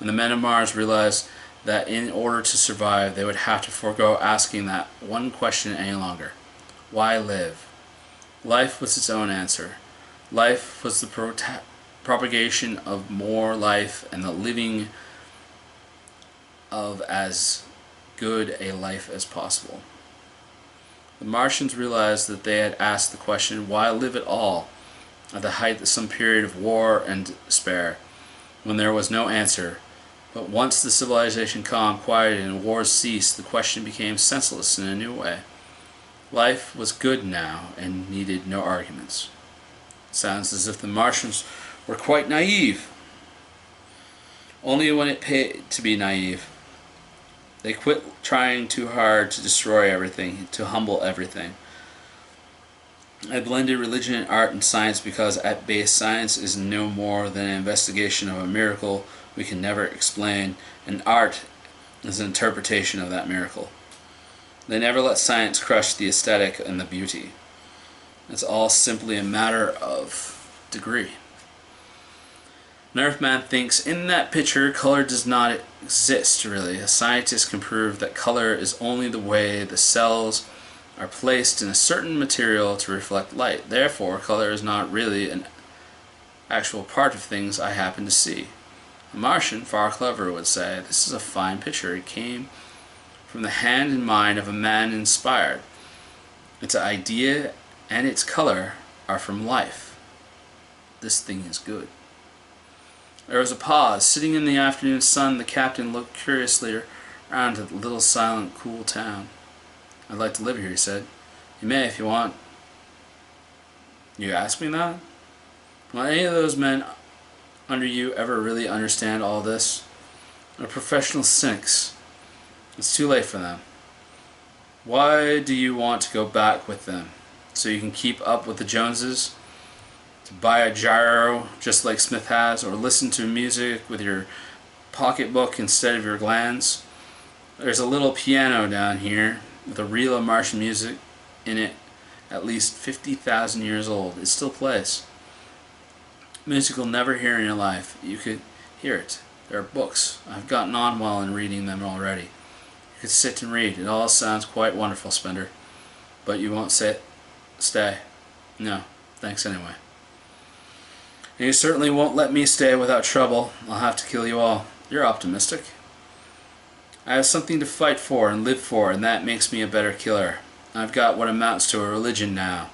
And the men of Mars realized that in order to survive they would have to forego asking that one question any longer. Why live? Life was its own answer. Life was the propagation of more life and the living of as good a life as possible. The Martians realized that they had asked the question, why live at all, at the height of some period of war and despair, when there was no answer. But once the civilization calmed, quieted, and wars ceased, the question became senseless in a new way. Life was good now and needed no arguments. It sounds as if the Martians were quite naive. Only when it paid to be naive. They quit trying too hard to destroy everything, to humble everything. I blended religion and art and science because at base science is no more than an investigation of a miracle we can never explain, and art is an interpretation of that miracle. They never let science crush the aesthetic and the beauty. It's all simply a matter of degree. An Earthman thinks, in that picture, color does not exist, really. A scientist can prove that color is only the way the cells are placed in a certain material to reflect light. Therefore, color is not really an actual part of things I happen to see. A Martian, far cleverer, would say, this is a fine picture. It came from the hand and mind of a man inspired. Its idea and its color are from life. This thing is good. There was a pause. Sitting in the afternoon sun, the captain looked curiously around at the little silent, cool town. I'd like to live here, he said. You may if you want. You ask me that? Will any of those men under you ever really understand all this? They're professional cynics. It's too late for them. Why do you want to go back with them? So you can keep up with the Joneses? To buy a gyro just like Smith has, or listen to music with your pocketbook instead of your glands? There's a little piano down here with a reel of Martian music in it, at least 50,000 years old. It still plays. Music you'll never hear in your life. You could hear it. There are books. I've gotten on well in reading them already. You could sit and read. It all sounds quite wonderful, Spender. But you won't stay. No, thanks anyway. And you certainly won't let me stay without trouble. I'll have to kill you all. You're optimistic. I have something to fight for and live for, and that makes me a better killer. I've got what amounts to a religion now.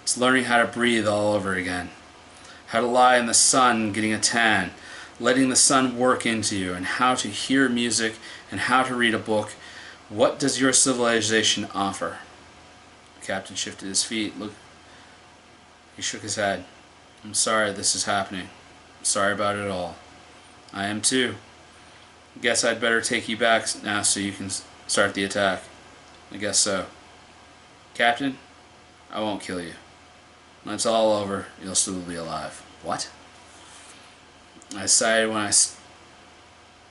It's learning how to breathe all over again. How to lie in the sun getting a tan, letting the sun work into you, and how to hear music and how to read a book. What does your civilization offer? The captain shifted his feet. He shook his head. I'm sorry this is happening. I'm sorry about it all. I am too. Guess I'd better take you back now so you can start the attack. I guess so. Captain, I won't kill you. When it's all over, you'll still be alive. What? I decided when I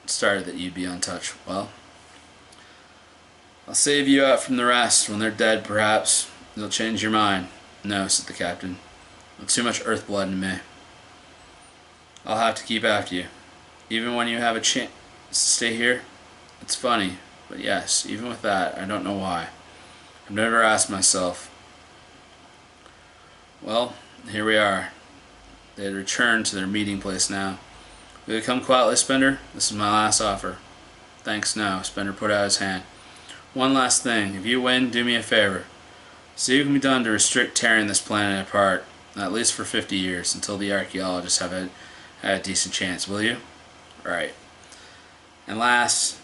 started that you'd be untouched. Well, I'll save you out from the rest. When they're dead, perhaps you'll change your mind. No, said the captain. There's too much earth blood in me. I'll have to keep after you. Even when you have a chance to stay here? It's funny, but yes, even with that, I don't know why. I've never asked myself. Well, here we are. They had returned to their meeting place now. Will you come quietly, Spender? This is my last offer. Thanks, no. Spender put out his hand. One last thing. If you win, do me a favor. See what can be done to restrict tearing this planet apart, at least for 50 years, until the archaeologists have had a decent chance, will you? Right. And last,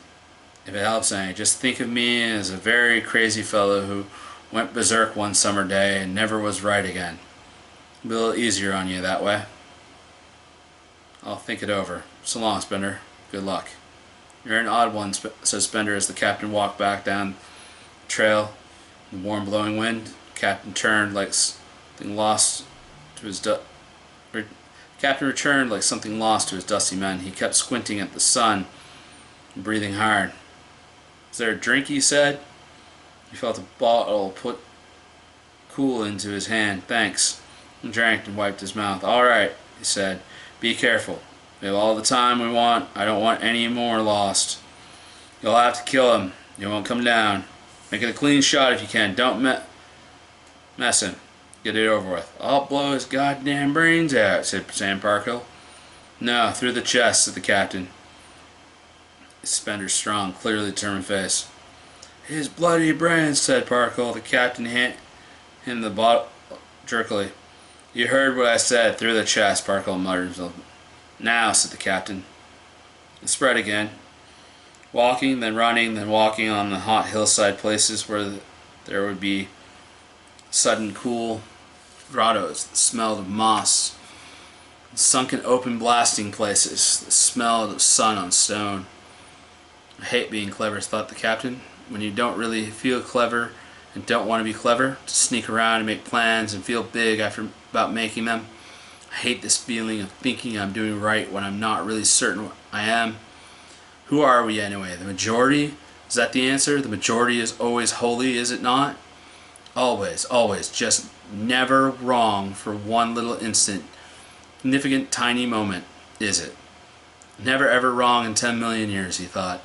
if it helps any, just think of me as a very crazy fellow who went berserk one summer day and never was right again. It'll be a little easier on you that way. I'll think it over. So long, Spender. Good luck. You're an odd one, said Spender as the captain walked back down the trail in the warm blowing wind. The captain turned like something lost to his Captain returned like something lost to his dusty men. He kept squinting at the sun and breathing hard. Is there a drink, he said. He felt a bottle put cool into his hand. Thanks. He drank and wiped his mouth. All right, he said. Be careful. We have all the time we want. I don't want any more lost. You'll have to kill him. He won't come down. Make it a clean shot if you can. Don't mess him. Get it over with. I'll blow his goddamn brains out, said Sam Parkhill. No, through the chest, said the captain. Spender's strong, clearly determined face. His bloody brains, said Parkhill. The captain handed him the bottle jerkily. You heard what I said, through the chest, Parkhill muttered himself. Now, said the captain. It spread again. Walking, then running, then walking on the hot hillside places where there would be sudden cool grottos that smelled of moss, sunken open blasting places that smelled of sun on stone. I hate being clever, thought the captain. When you don't really feel clever and don't want to be clever, to sneak around and make plans and feel big about making them. I hate this feeling of thinking I'm doing right when I'm not really certain I am. Who are we anyway? The majority? Is that the answer? The majority is always holy, is it not? Always, always, just never wrong for one little instant, significant tiny moment, is it? Never ever wrong in 10 million years, he thought.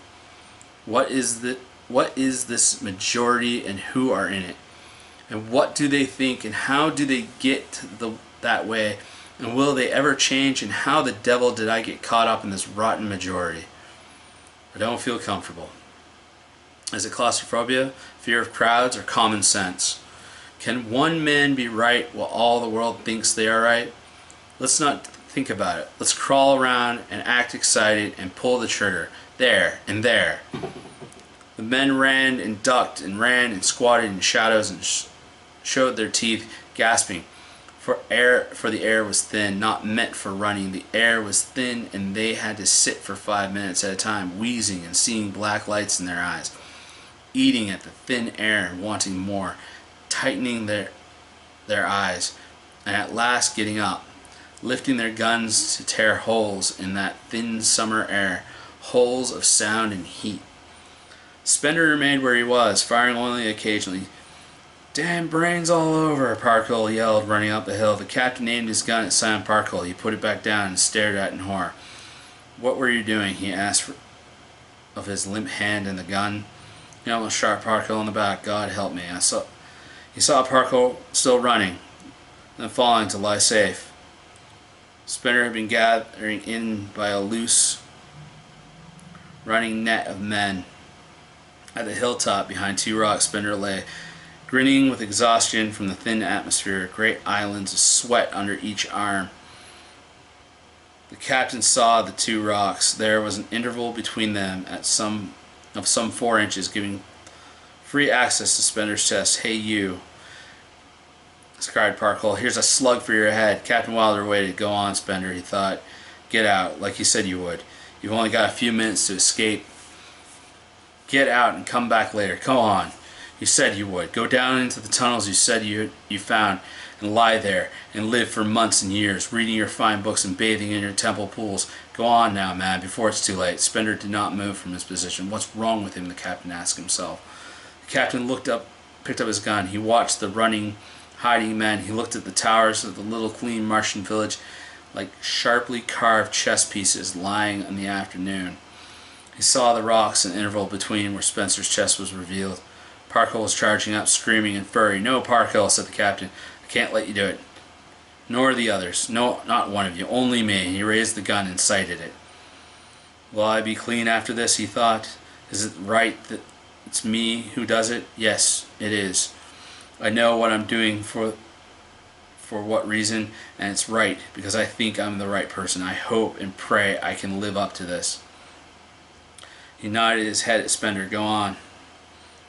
What is this majority and who are in it? And what do they think and how do they get that way? And will they ever change? And how the devil did I get caught up in this rotten majority? I don't feel comfortable. Is it claustrophobia, fear of crowds, or common sense? Can one man be right while all the world thinks they are right? Let's not think about it. Let's crawl around and act excited and pull the trigger. There and there. The men ran and ducked and ran and squatted in shadows and showed their teeth, gasping. For the air was thin, not meant for running. The air was thin and they had to sit for 5 minutes at a time, wheezing and seeing black lights in their eyes, eating at the thin air and wanting more, tightening their eyes, and at last getting up, lifting their guns to tear holes in that thin summer air, holes of sound and heat. Spender remained where he was, firing only occasionally. Damn brains all over, Parkhill yelled, running up the hill. The captain aimed his gun at Sam Parkhill. He put it back down and stared at it in horror. What were you doing? He asked of his limp hand and the gun. He almost shot Parkhill in the back. God help me. He saw Parkhill still running, then falling to lie safe. Spender had been gathering in by a loose, running net of men. At the hilltop behind 2 rocks, Spender lay, grinning with exhaustion from the thin atmosphere, great islands of sweat under each arm. The captain saw the 2 rocks. There was an interval between them of some 4 inches, giving free access to Spender's chest. Hey you, cried Parkhill. Here's a slug for your head. Captain Wilder waited. Go on, Spender, he thought. Get out, like you said you would. You've only got a few minutes to escape. Get out and come back later. Come on. You said you would. Go down into the tunnels you said you found and lie there and live for months and years, reading your fine books and bathing in your temple pools. Go on now, man, before it's too late. Spender did not move from his position. What's wrong with him? The captain asked himself. The captain picked up his gun. He watched the running, hiding men. He looked at the towers of the little clean Martian village like sharply carved chess pieces lying in the afternoon. He saw the rocks and interval between where Spencer's chest was revealed. Parkhill was charging up, screaming in fury. No, Parkhill, said the captain. I can't let you do it. Nor the others. No, not one of you. Only me. He raised the gun and sighted it. Will I be clean after this, he thought. Is it right that it's me who does it? Yes, it is. I know what I'm doing for what reason, and it's right, because I think I'm the right person. I hope and pray I can live up to this. He nodded his head at Spender. Go on,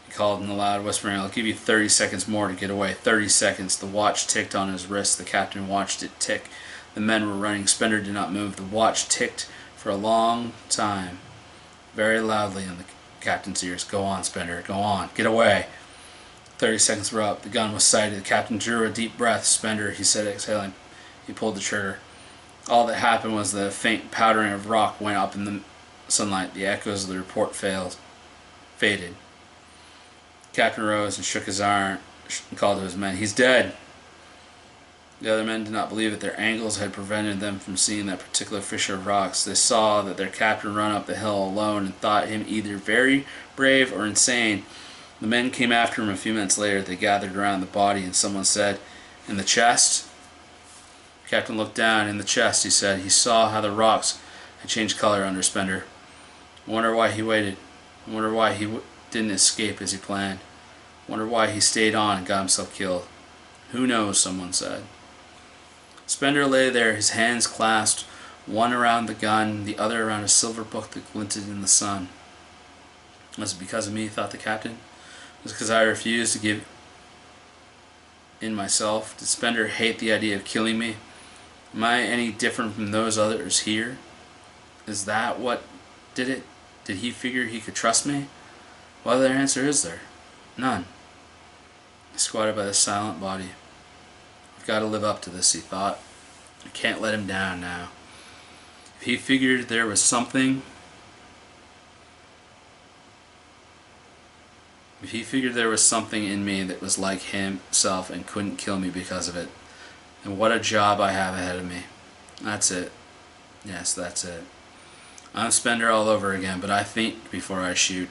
he called in a loud whispering. I'll give you 30 seconds more to get away. 30 seconds. The watch ticked on his wrist. The captain watched it tick. The men were running. Spender did not move. The watch ticked for a long time, very loudly in the captain's ears. Go on, Spender. Go on. Get away. 30 seconds were up. The gun was sighted. The captain drew a deep breath. Spender, he said, exhaling. He pulled the trigger. All that happened was the faint powdering of rock went up in the sunlight. The echoes of the report faded. The captain rose and shook his arm and called to his men. He's dead. The other men did not believe that their angles had prevented them from seeing that particular fissure of rocks. They saw that their captain run up the hill alone and thought him either very brave or insane. The men came after him a few minutes later. They gathered around the body, and someone said, "In the chest?" The captain looked down. "In the chest," he said. He saw how the rocks had changed color under Spender. I wonder why he waited. I wonder why he didn't escape as he planned. I wonder why he stayed on and got himself killed. "Who knows?" someone said. Spender lay there, his hands clasped, one around the gun, the other around a silver book that glinted in the sun. Was it because of me, thought the captain? Was it because I refused to give in myself? Did Spender hate the idea of killing me? Am I any different from those others here? Is that what did it? Did he figure he could trust me? What other answer is there? None. He squatted by the silent body. I've got to live up to this, he thought. I can't let him down now. If he figured there was something in me that was like himself and couldn't kill me because of it, then what a job I have ahead of me. That's it. Yes, that's it. I'm Spender all over again, but I think before I shoot.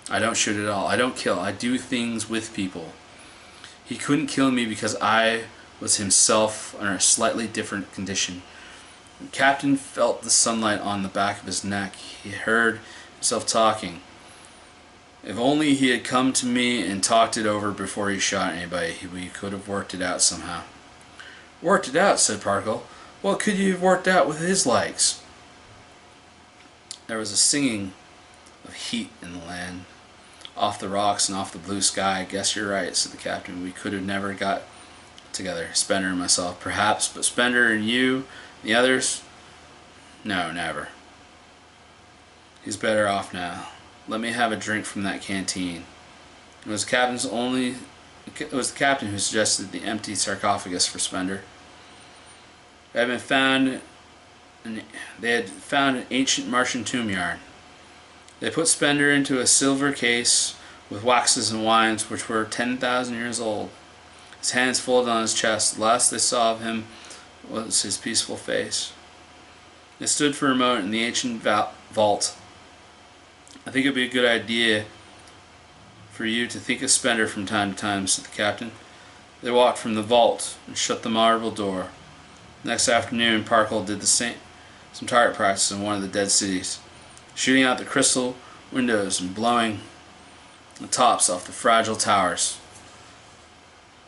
I don't shoot at all. I don't kill. I do things with people. He couldn't kill me because I was himself under a slightly different condition. The captain felt the sunlight on the back of his neck. He heard himself talking. If only he had come to me and talked it over before he shot anybody, we could have worked it out somehow. Worked it out, said Parkle. What could you have worked out with his legs? There was a singing of heat in the land, off the rocks and off the blue sky. I guess you're right, said the captain. We could have never got together, Spender and myself, perhaps, but Spender and you, the others, no, never. He's better off now. Let me have a drink from that canteen. It was the captain who suggested the empty sarcophagus for Spender. They had found an ancient Martian tomb yard. They put Spender into a silver case with waxes and wines which were 10,000 years old. His hands folded on his chest. The last they saw of him was his peaceful face. They stood for a moment in the ancient vault. I think it would be a good idea for you to think of Spender from time to time, said the captain. They walked from the vault and shut the marble door. Next afternoon, Parkle did some target practice in one of the dead cities, shooting out the crystal windows and blowing the tops off the fragile towers.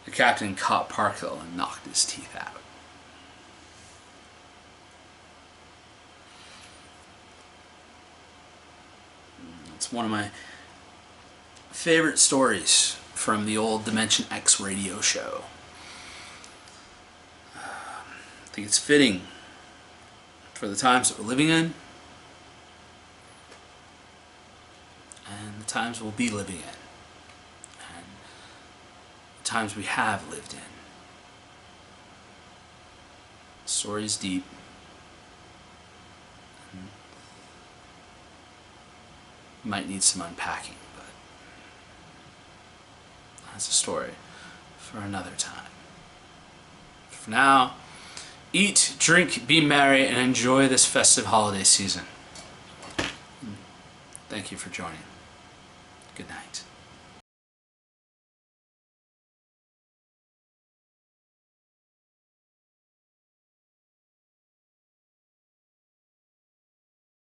The captain caught Parkle and knocked his teeth out. It's one of my favorite stories from the old Dimension X radio show. I think it's fitting for the times that we're living in and the times we'll be living in and the times we have lived in. The story's deep. Might need some unpacking, but that's a story for another time. For now, eat, drink, be merry, and enjoy this festive holiday season. Thank you for joining. Good night.